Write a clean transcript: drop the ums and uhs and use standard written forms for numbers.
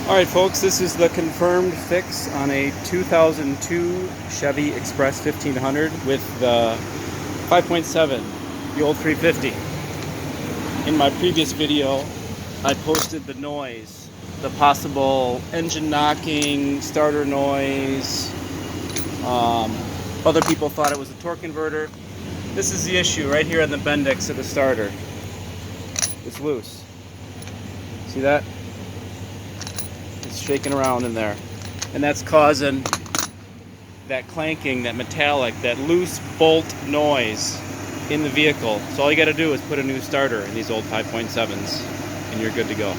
Alright folks, this is the confirmed fix on a 2002 Chevy Express 1500 with the 5.7, the old 350. In my previous video, I posted the noise, the possible engine knocking, starter noise. Other people thought it was a torque converter. This is the issue right here on the Bendix of the starter. It's loose. See that? It's shaking around in there, and that's causing that clanking, that metallic, that loose bolt noise in the vehicle. So all you got to do is put a new starter in these old 5.7s and you're good to go.